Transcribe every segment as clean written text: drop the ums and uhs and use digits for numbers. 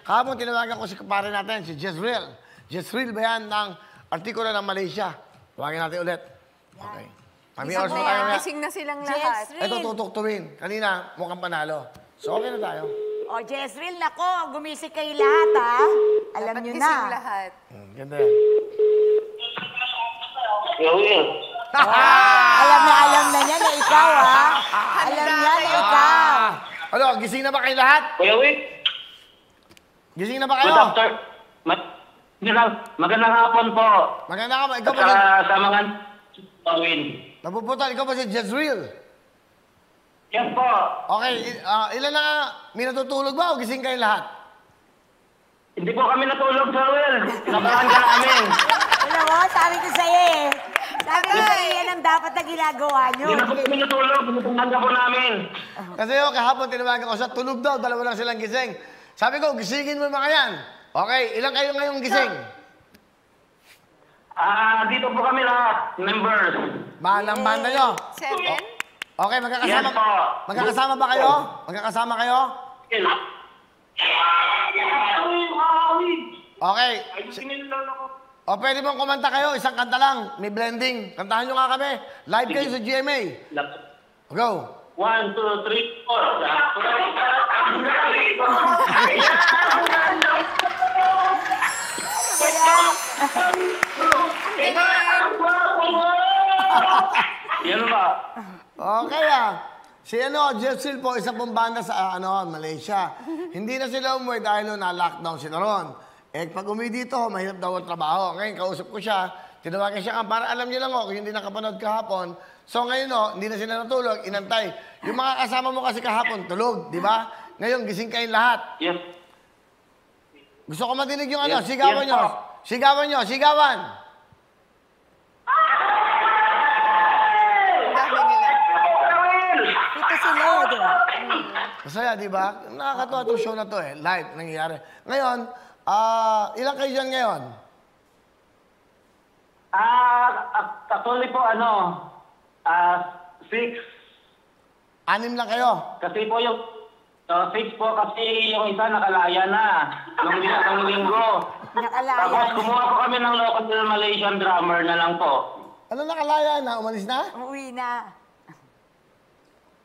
Kahapon tinawagan ko si kapare natin, si Jezreel. Jezreel ba yan ng artikulo ng Malaysia? Tawagin natin ulit. Okay. Kami oras mo tayo nga. Gising na silang lahat. Ito tutuktuin. Kanina, mukhang panalo. So, okay na tayo. O, Jezreel, nako, gumising kayo lahat, ha? Alam nyo na. Gising lahat. Ganda yan. Alam na niya na ikaw, ha? Alam niya na ikaw. Ano, gising na ba kayo lahat? Kuya Will. Gising na ba kayo? Good after. Magandang hapon po. Maganda ka ba? Ikaw ba si... Sa mga Win. Napuputol, ikaw ba si Jezreel? Yes po. Okay, ilan na may natutulog ba o gising kayo lahat? Hindi po kami natulog, Sir Will. Nabahan ka namin. Alam mo, sabi ko sa'yo eh. Sabi ko sa'yo, yan ang dapat na ginagawa nyo. Hindi na po kami natulog. Pinupungan ka po namin. Kasi kahapon tinawagan ko siya, tulog daw, dalawa lang silang gising. Sabi ko, gisingin mo mga yan. Okay, ilang kayo ngayong gising? Dito po kami lahat. Members. Bahalang banda nyo. 7? Okay, magkakasama. Yes po. Magkakasama ba kayo? Magkakasama kayo? Okay. O, pwede mong kumanta kayo, isang kanta lang. May blending. Kantahan nyo nga kami. Live kayo sa GMA. Go. 1, 2, 3, 4. Yan ba? Okay Si Jezreel po, isa pong banda sa Malaysia. Hindi na sila umuwi dahil na-lockdown sila ron. Pag umuwi dito, mahirap daw ang trabaho. Ngayon, kausap ko siya, tinawagan siya para alam niyo lang kung hindi nakapanood kahapon. So ngayon, hindi na sila natulog, inantay. Yung mga kasama mo kasi kahapon, tulog, di ba? Ngayon, gising kayong lahat. Yes. Gusto ko madinig yung Yes, sigawan yes, nyo. Sigawan nyo, sigawan. Ito si Lord. Masaya, di ba? Nakakatuwa itong show na to live, nangyayari. Ngayon, ilang kayo dyan ngayon? Actually po, 6. 6 lang kayo. Kasi po yung 6 po kasi yung isa nakalaya na nung linggo. Nakalaya Tapos na. kumuha po kami ng local Malaysian drummer na lang po. Ano nakalaya na? Umalis na? Umuwi na.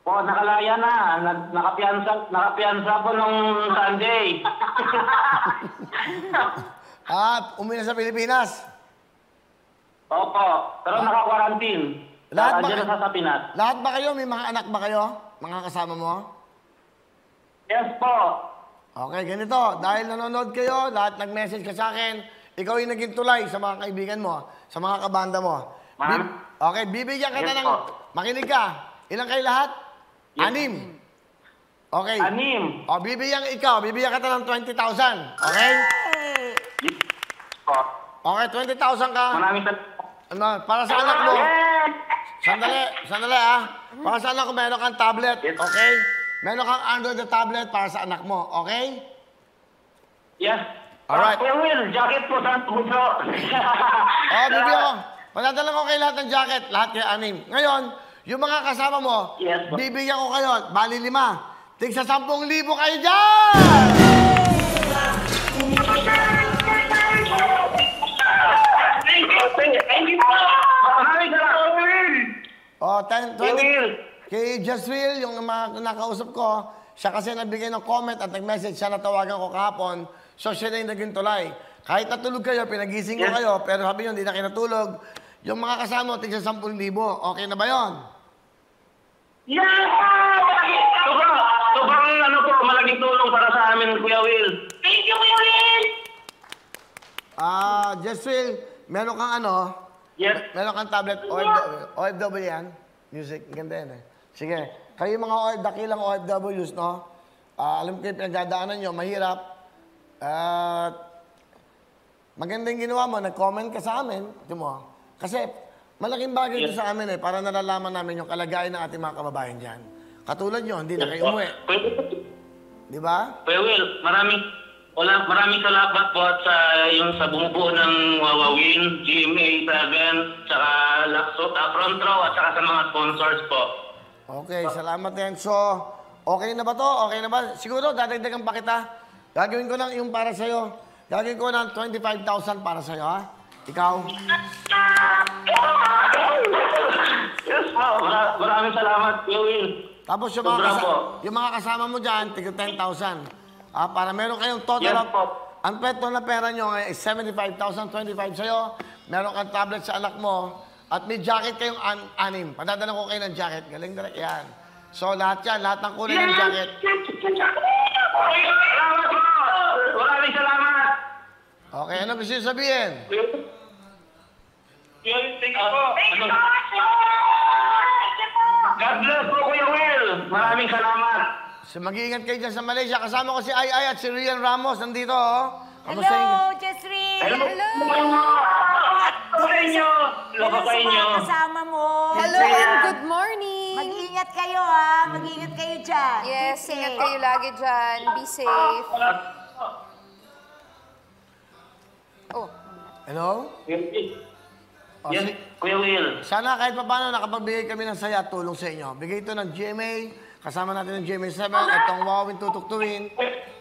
Po, nakalaya na. Nakapiansa po nung Sunday. Umuwi na sa Pilipinas. Opo, pero naka-quarantine. Lahat ba, Diyan sa Pinas. lahat ba kayo? May mga anak ba kayo? Mga kasama mo? Yes po. Okay, ganito. Dahil nanonood kayo, lahat nag-message ka sa akin, ikaw yung naging tulay sa mga kaibigan mo, sa mga kabanda mo. Okay, bibigyan kita Yes, ng... po. Makinig ka. Ilang kayo lahat? Yes. 6. Okay. 6. O, bibigyan kita ng 20,000. Okay? Yes po. Okay, 20,000 ka. Maraming salamat. Para sa anak mo. Sandali Para sa anak mo, meron kang tablet. Yes. Okay? Meron kang Android na tablet para sa anak mo. Okay? Yes. Alright. Kuya Will, jacket po sa puso. Bibigyan ko. Padadala ko kayo lahat ng jacket. Lahat kayo 6. Ngayon, yung mga kasama mo, Yes, po. bibigyan ko kayo. Bali 5. Tigsa 10,000 kayo dyan! Thank you po. Maraming salamat, Will. O, 10, Kuya 20. Will. Kay Jezreel, yung mga nakausap ko, siya kasi nagbigay ng comment at nag-message, siya natawagan ko kahapon. So, siya na yung naging tulay. Kahit natulog kayo, pinagising ko kayo, pero sabi nyo, hindi na kayo natulog. Yung mga kasama, tigsa 10,000. Okay na ba yon? Yeah! Sobrang malaking tulong para sa amin, Kuya Will. Thank you, Kuya Will! Jezreel, meron kang Yes. meron kang tablet, OFW yan. Music, ganda yan Sige, kayo mga dakilang OFWs, no? Alam ko yung pinagdadaanan nyo, mahirap. Maganda yung ginawa mo, nag-comment ka sa amin. Kasi malaking bagay ito sa amin para nalalaman namin yung kalagayan ng ating mga kababayan dyan. Katulad nyo, hindi na kayo umuwi. Di ba? Kuya Will, maraming salamat po at sa bumubuo ng Wawawin, GMA 7, saka Front Row at saka sa mga sponsors po. Okay, salamat din. So, okay na ba to? Okay na ba? Siguro, dadagdagan pa kita. Gagawin ko ng yung para sa'yo. Gagawin ko ng 25,000 para sa'yo, ha? Ikaw? Yes po, maraming salamat, Kuya Will. Tapos Sobra po. yung mga kasama mo dyan, tigil 10,000. Para meron kayong total Yes of... po. Ang pwesto na pera nyo ay 75,000, 25 sa'yo. Meron kang tablet sa anak mo. At may jacket kayong anim. Padadala ko kayo ng jacket. Galing direct yan. So lahat yan, lahat ng kulay ng jacket. Salamat po! Maraming salamat! Okay, ano gusto nyo sabihin? Thank you po. God bless po, Kuya Will. Maraming salamat. So mag-iingat kayo dyan sa Malaysia. Kasama ko si Ai at si Rian Ramos. Nandito, oh. Hello, Jessreel! Hello! Sa inyo! Hello Hello sa sa inyo! mga kasama mo. Hello and good morning! Mag-ingat kayo, ha? Mag-ingat kayo dyan. Yes, Keep ingat safe. kayo lagi dyan. Be safe. Oh. Hello? Yes, Kuya Will. Sana kahit pa paano nakapagbigay kami ng saya at tulong sa inyo. Bigay ito ng GMA. Kasama natin ng GMA 7. Itong Wowin Tutuktuin.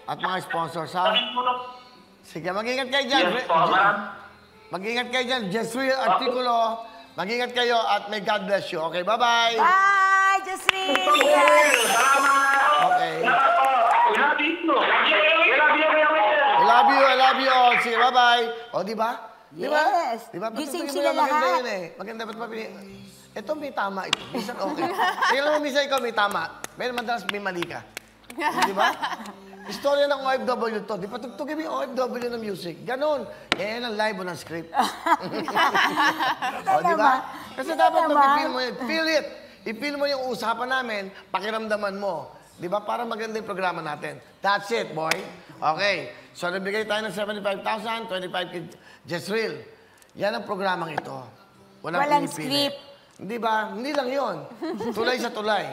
At mga sponsors, ha? Sige, mag-ingat kayo dyan. Yes po, Mag-ingat kayo dyan. Jessreel Articulo. Mag-ingat kayo at may God bless you. Okay, bye-bye. Bye, Jessreel! Salamat! Okay. Salamat po! I love you! I love you, Kuya Will! I love you. I love you all. Sige, bye-bye. O, di ba? Di ba? Yes. Di ba? Gising Patutugin mo sila yan, maganda lahat. yun eh. Maganda, ba't mapili? Ito may tama ito. Minsan okay. Tingnan mo, minsan ikaw may tama. Pero madalas may mali ka. Di ba? Istorya ng OFW to. Di pa tugtugin mo yung OFW ng music. Ganon. Yan ang live mo ng script. O, di ba? Kasi dapat mapipil mo yun. Feel it. I-feel mo yung usapan namin, pakiramdaman mo. Di ba? Para maganda yung programa natin. That's it, boy. Okay. So, nabigay tayo ng 75,000, 25 kay Jessreel. Yan ang programang ito. Walang pinipili. script. Hindi ba? Hindi lang yun. Tulay sa tulay.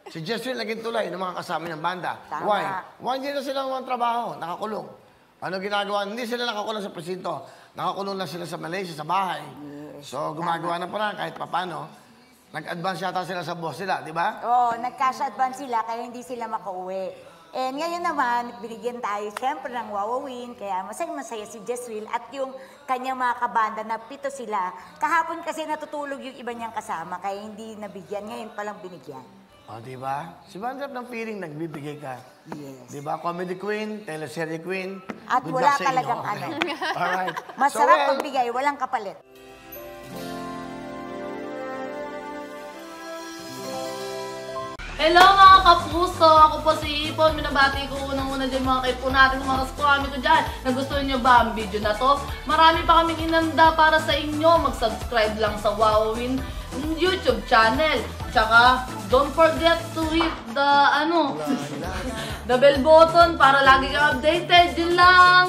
Si Jessreel naging tulay ng mga kasama niyang banda. Tama. Why? Why hindi na sila mga trabaho? Nakakulong. Ano ginagawa? Hindi sila nakakulong sa presinto. Nakakulong na sila sa Malaysia, sa bahay. So, gumagawa na parang kahit papano. Nag-advance yata sila sa boss nila, di ba? Oo, nag-cash advance sila kaya hindi sila makauwi. And ngayon naman, binigyan tayo siyempre ng Wowin, kaya masaya-masaya si Jessreel at yung kanyang mga kabanda na 7 sila. Kahapon kasi natutulog yung iba niyang kasama, kaya hindi nabigyan. Ngayon palang binigyan. O, di ba? Si Bandrep ng feeling, nagbibigay ka. Yes. Di ba? Comedy queen, teleserye queen. At Good wala luck sa inyo. talagang Okay. ano. Alright. Masarap well, pagbigay, walang kapalit. Hello mga kapuso! Ako po si Ipon. Minabati ko unang-una dyan mga kaipo natin, mga kaskwami ko dyan. Nagustuhan nyo ba ang video na to? Marami pa kaming inanda para sa inyo. Mag-subscribe lang sa Wowin YouTube channel. Tsaka, don't forget to hit the, the bell button para lagi kang updated. Yun lang!